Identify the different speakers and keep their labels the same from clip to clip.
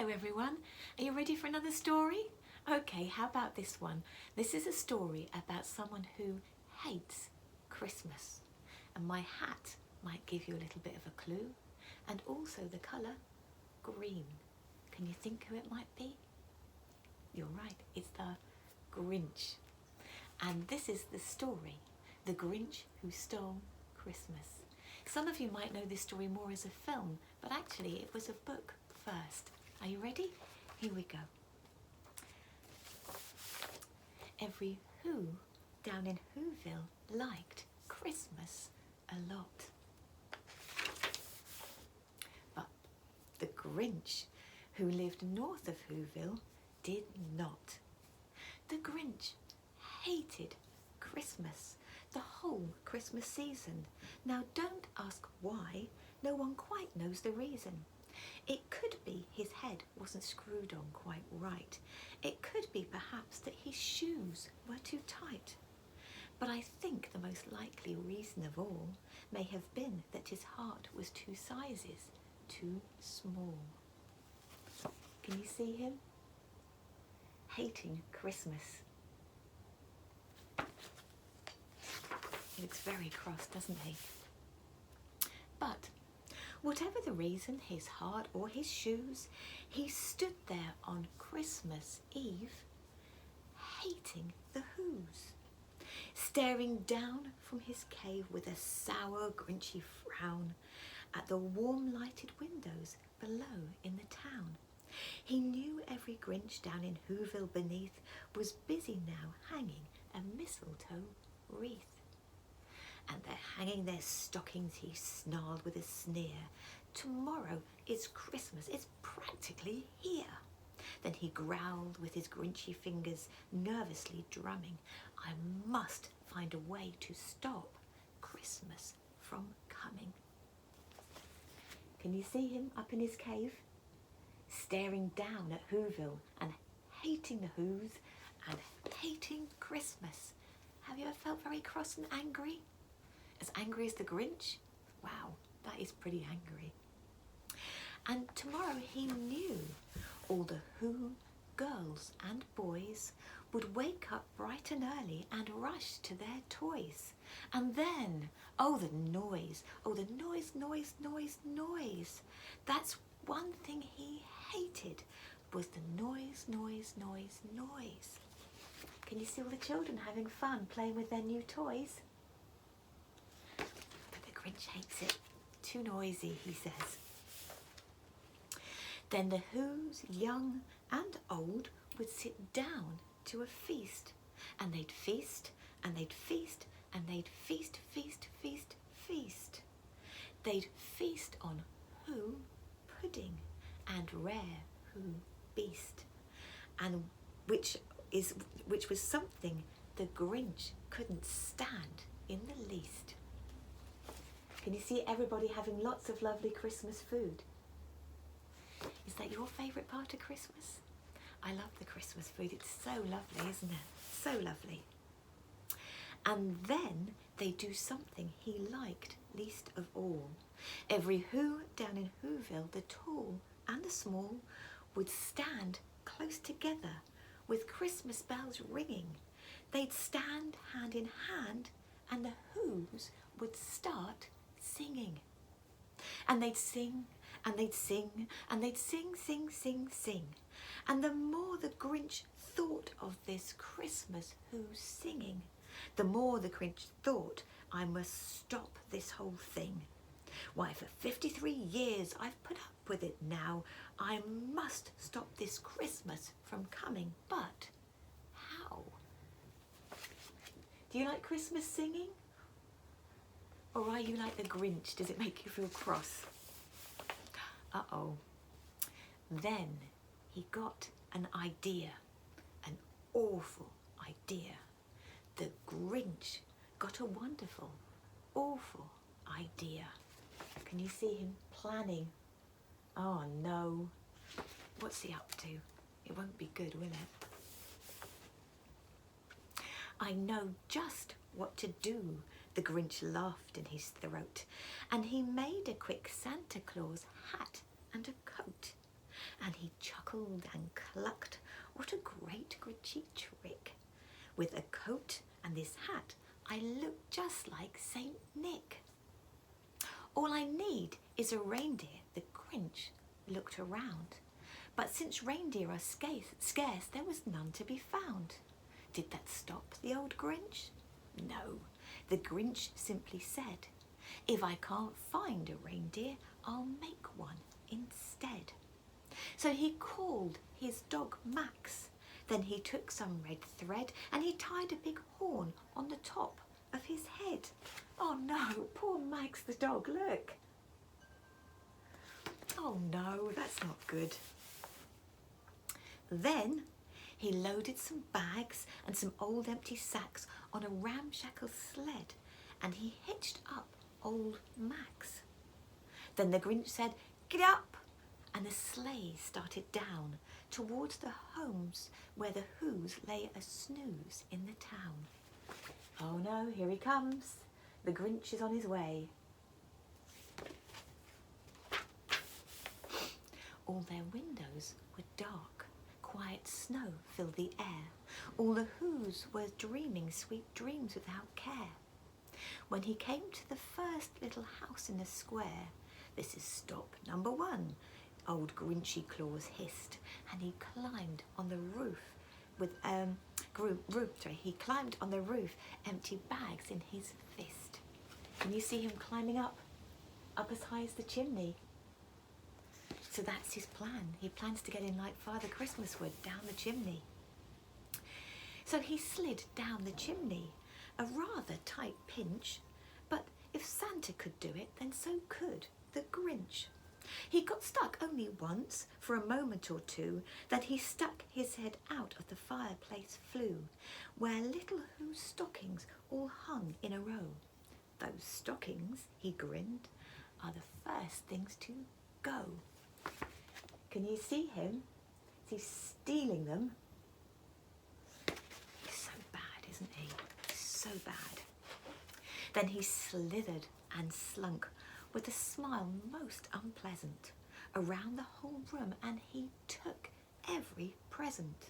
Speaker 1: Hello everyone, are you ready for another story? Okay, how about this one? This is a story about someone who hates Christmas. And my hat might give you a little bit of a clue. And also the colour, green. Can you think who it might be? You're right, it's the Grinch. And this is the story, The Grinch Who Stole Christmas. Some of you might know this story more as a film, but actually it was a book first. Are you ready? Here we go. Every Who down in Whoville liked Christmas a lot. But the Grinch, who lived north of Whoville, did not. The Grinch hated Christmas, the whole Christmas season. Now don't ask why, no one quite knows the reason. It could be his head wasn't screwed on quite right. It could be perhaps that his shoes were too tight. But I think the most likely reason of all may have been that his heart was 2 sizes too small. Can you see him? Hating Christmas. He looks very cross, doesn't he? But whatever the reason, his heart or his shoes, he stood there on Christmas Eve, hating the Whos, staring down from his cave with a sour, grinchy frown at the warm lighted windows below in the town. He knew every Grinch down in Whoville beneath was busy now hanging a mistletoe wreath. And they're hanging their stockings, he snarled with a sneer. Tomorrow is Christmas, it's practically here. Then he growled with his grinchy fingers, nervously drumming. I must find a way to stop Christmas from coming. Can you see him up in his cave? Staring down at Whoville and hating the Whos and hating Christmas. Have you ever felt very cross and angry? As angry as the Grinch? Wow, that is pretty angry. And tomorrow he knew all the Who girls and boys would wake up bright and early and rush to their toys. And then, oh the noise, noise. That's one thing he hated, was the noise. Can you see all the children having fun playing with their new toys? Grinch hates it. Too noisy, he says. Then the Whos, young and old, would sit down to a feast. And they'd feast, and they'd feast, and they'd feast. They'd feast on Who pudding and rare Who beast. And which was something the Grinch couldn't stand in the least. Can you see everybody having lots of lovely Christmas food? Is that your favourite part of Christmas? I love the Christmas food. It's so lovely, isn't it? So lovely. And then they do something he liked least of all. Every Who down in Whoville, the tall and the small, would stand close together with Christmas bells ringing. They'd stand hand in hand and the Whos would start singing. And they'd sing, and they'd sing, and they'd sing. And the more the Grinch thought of this Christmas Who singing, the more the Grinch thought, I must stop this whole thing. Why, for 53 years I've put up with it now. I must stop this Christmas from coming. But how? Do you like Christmas singing? Or are you like the Grinch? Does it make you feel cross? Uh-oh. Then he got an idea, an awful idea. The Grinch got a wonderful, awful idea. Can you see him planning? Oh no. What's he up to? It won't be good, will it? I know just what to do. The Grinch laughed in his throat, and he made a quick Santa Claus hat and a coat. and he chuckled and clucked. What a great Grinchy trick! With a coat and this hat, I look just like Saint Nick. All I need is a reindeer. The Grinch looked around. But since reindeer are scarce, there was none to be found. Did that stop the old Grinch? No, the Grinch simply said, if I can't find a reindeer, I'll make one instead. So he called his dog Max. Then he took some red thread and he tied a big horn on the top of his head. Oh no, poor Max the dog, look. Oh no, that's not good. Then he loaded some bags and some old empty sacks on a ramshackle sled and he hitched up old Max. Then the Grinch said, "Get up!" and the sleigh started down towards the homes where the Whos lay a snooze in the town. Oh no, here he comes. The Grinch is on his way. All their windows were dark. Quiet snow filled the air. All the Whos were dreaming sweet dreams without care. When he came to the first little house in the square, "This is stop number 1, old Grinchy Claus hissed, and he climbed on the roof with he climbed on the roof, empty bags in his fist. Can you see him climbing up as high as the chimney? So that's his plan. He plans to get in like Father Christmas would, down the chimney. So he slid down the chimney, a rather tight pinch, but if Santa could do it, then so could the Grinch. He got stuck only once, for a moment or two, then he stuck his head out of the fireplace flue, where little Who's stockings all hung in a row. Those stockings, he grinned, are the first things to go. Can you see him? Is he stealing them? He's so bad, isn't he? He's so bad. Then he slithered and slunk with a smile most unpleasant around the whole room, and he took every present.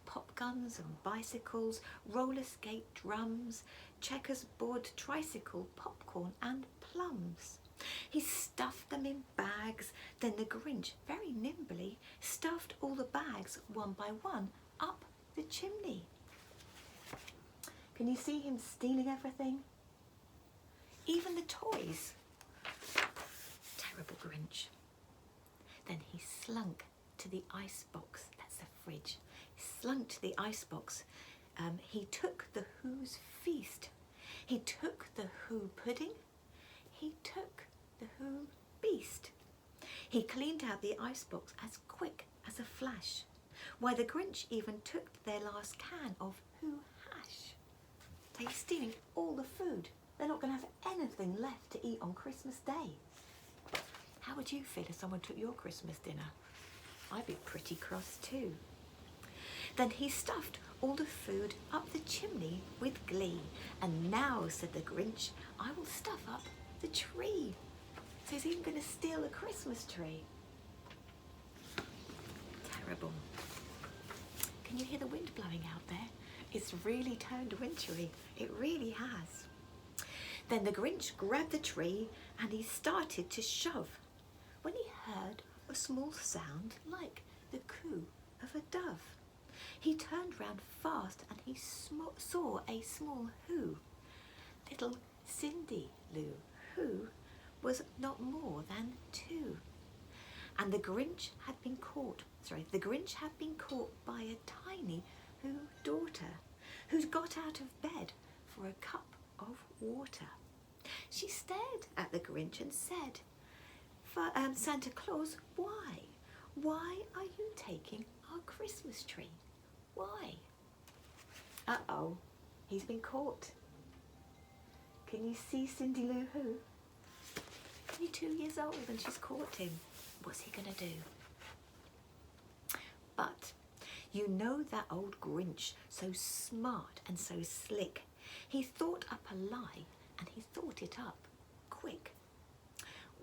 Speaker 1: Pop guns and bicycles, roller skate drums, checkers board, tricycle, popcorn and plums. He stuffed them in bags, then the Grinch very nimbly stuffed all the bags one by one up the chimney. Can you see him stealing everything? Even the toys. Terrible Grinch. Then he slunk to the icebox. That's the fridge. He slunk to the icebox. He took the Who's feast. He took the Who pudding. He took the Who beast. He cleaned out the icebox as quick as a flash. Why, the Grinch even took their last can of Who hash. They're stealing all the food. They're not going to have anything left to eat on Christmas Day. How would you feel if someone took your Christmas dinner? I'd be pretty cross too. Then he stuffed all the food up the chimney with glee. And now, said the Grinch, I will stuff up the tree. So he's even going to steal the Christmas tree. Terrible. Can you hear the wind blowing out there? It's really turned wintry. It really has. Then the Grinch grabbed the tree and he started to shove when he heard a small sound like the coo of a dove. He turned round fast and he saw a small Who, little Cindy Lou, who was not more than 2. And the Grinch had been caught by a tiny Who daughter who'd got out of bed for a cup of water. She stared at the Grinch and said, Santa Claus, why? Why are you taking our Christmas tree? Why? Uh-oh, he's been caught. Can you see Cindy Lou Who? Only 2 years old and she's caught him. What's he gonna do? But you know that old Grinch, so smart and so slick. He thought up a lie and he thought it up quick.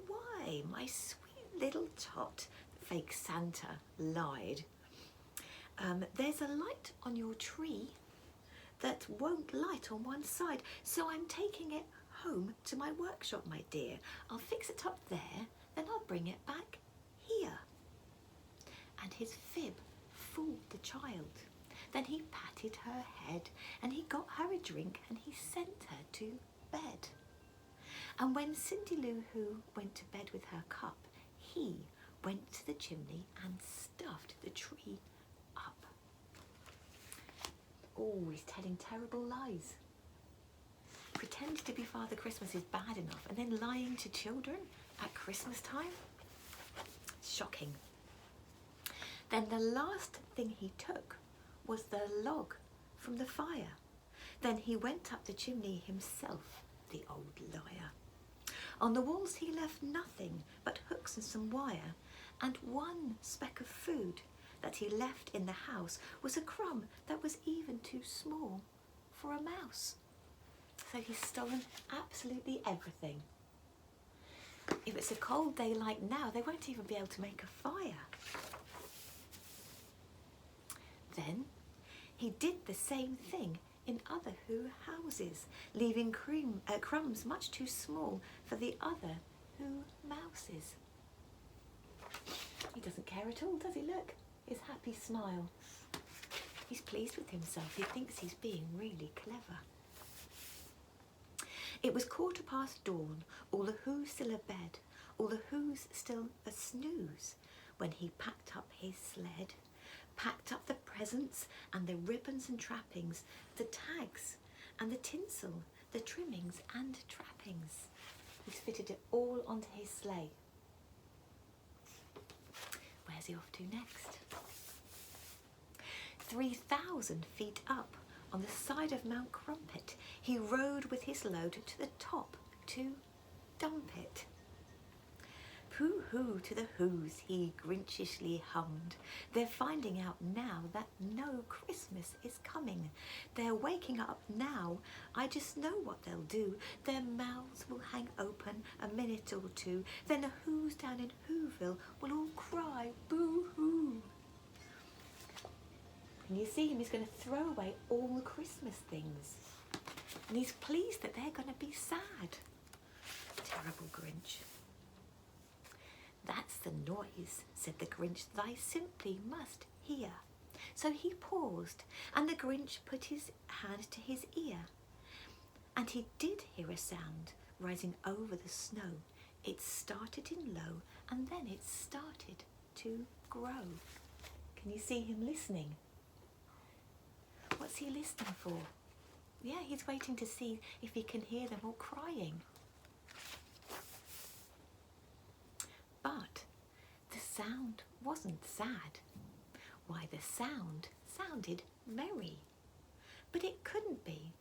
Speaker 1: Why, my sweet little tot, fake Santa lied. There's a light on your tree that won't light on one side, so I'm taking it home to my workshop, my dear. I'll fix it up there, then I'll bring it back here. And his fib fooled the child. Then he patted her head and he got her a drink and he sent her to bed. And when Cindy Lou Who went to bed with her cup, he went to the chimney and stuffed the tree up. Oh, he's telling terrible lies. Pretending to be Father Christmas is bad enough, and then lying to children at Christmas time? Shocking. Then the last thing he took was the log from the fire. Then he went up the chimney himself, the old liar. On the walls he left nothing but hooks and some wire, and one speck of food that he left in the house was a crumb that was even too small for a mouse. So he's stolen absolutely everything. If it's a cold day like now, they won't even be able to make a fire. Then he did the same thing in other Who houses, leaving crumbs much too small for the other Who mouses. He doesn't care at all, does he? Look, his happy smile. He's pleased with himself. He thinks he's being really clever. It was dawn, all the Who's still abed, all the Who's still a snooze, when he packed up his sled, packed up the presents and the ribbons and trappings, the tags and the tinsel, the trimmings and trappings. He's fitted it all onto his sleigh. Where's he off to next? 3,000 feet up on the side of Mount Crumpet, he rode with his load to the top to dump it. Pooh-hoo to the Who's, he Grinchishly hummed. They're finding out now that no Christmas is coming. They're waking up now, I just know what they'll do. Their mouths will hang open a minute or two, then the Who's down in Whoville will all cry boo-hoo. And you see him, he's going to throw away all the Christmas things. And he's pleased that they're going to be sad. Terrible Grinch. That's the noise, said the Grinch, that I simply must hear. So he paused, and the Grinch put his hand to his ear. And he did hear a sound rising over the snow. It started in low, and then it started to grow. Can you see him listening? What's he listening for? Yeah, he's waiting to see if he can hear them all crying. But the sound wasn't sad. Why, the sound sounded merry. But it couldn't be.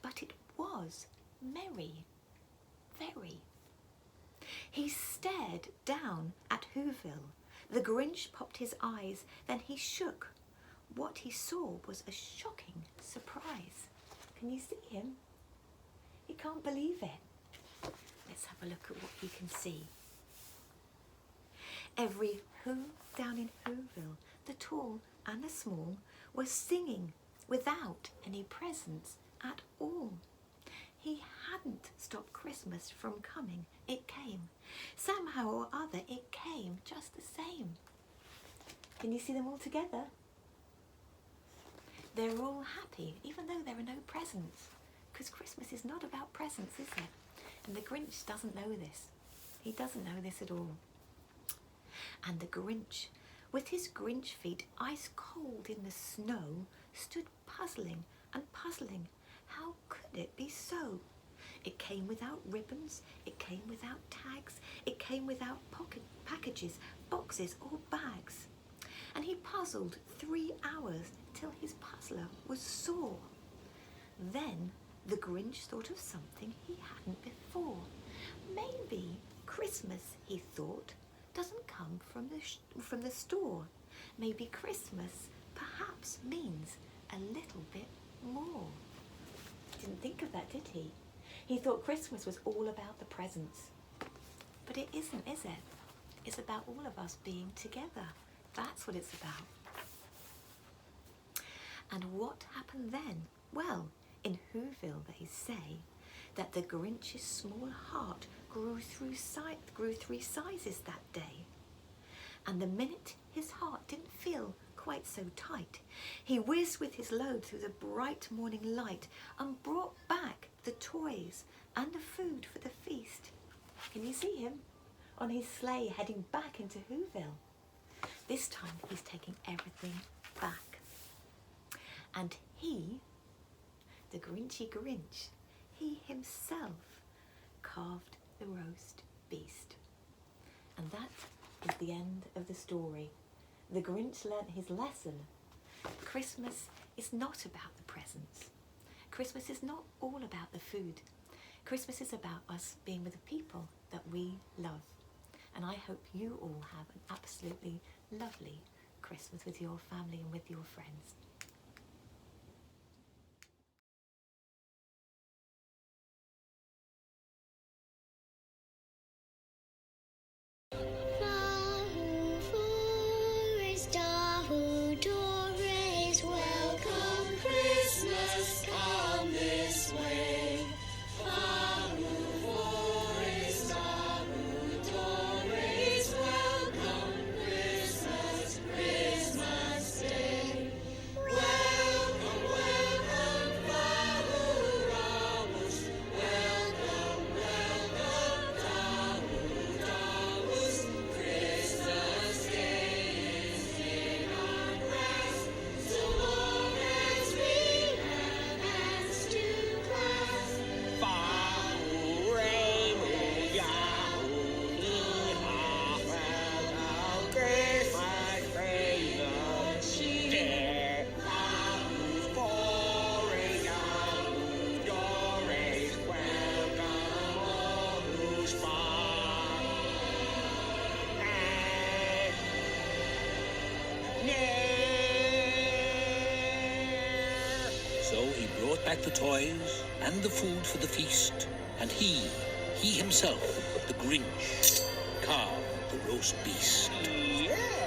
Speaker 1: But it was merry. Very. He stared down at Whoville. The Grinch popped his eyes, then he shook. What he saw was a shocking surprise. Can you see him? He can't believe it. Let's have a look at what he can see. Every Who down in Whoville, the tall and the small, was singing without any presents at all. He hadn't stopped Christmas from coming. It came. Somehow or other, it came just the same. Can you see them all together? They're all happy, even though there are no presents. Because Christmas is not about presents, is it? And the Grinch doesn't know this. He doesn't know this at all. And the Grinch, with his Grinch feet ice cold in the snow, stood puzzling and puzzling. How could it be so? It came without ribbons, it came without tags, it came without packages, boxes or bags. And he puzzled 3 hours till his puzzler was sore. Then the Grinch thought of something he hadn't before. Maybe Christmas, he thought, doesn't come from the store. Maybe Christmas perhaps means a little bit more. He didn't think of that, did he? He thought Christmas was all about the presents. But it isn't, is it? is about all of us being together. That's what it's about. And what happened then? Well, in Whoville they say that the Grinch's small heart grew 3 sizes that day. And the minute his heart didn't feel quite so tight, he whizzed with his load through the bright morning light and brought back the toys and the food for the feast. Can you see him on his sleigh heading back into Whoville? This time he's taking everything back. And he, the Grinchy Grinch, he himself carved the roast beast. And that is the end of the story. The Grinch learnt his lesson. Christmas is not about the presents. Christmas is not all about the food. Christmas is about us being with the people that we love. And I hope you all have an absolutely lovely Christmas with your family and with your friends.
Speaker 2: So he brought back the toys and the food for the feast, and he himself, the Grinch, carved the roast beast.
Speaker 3: Yeah.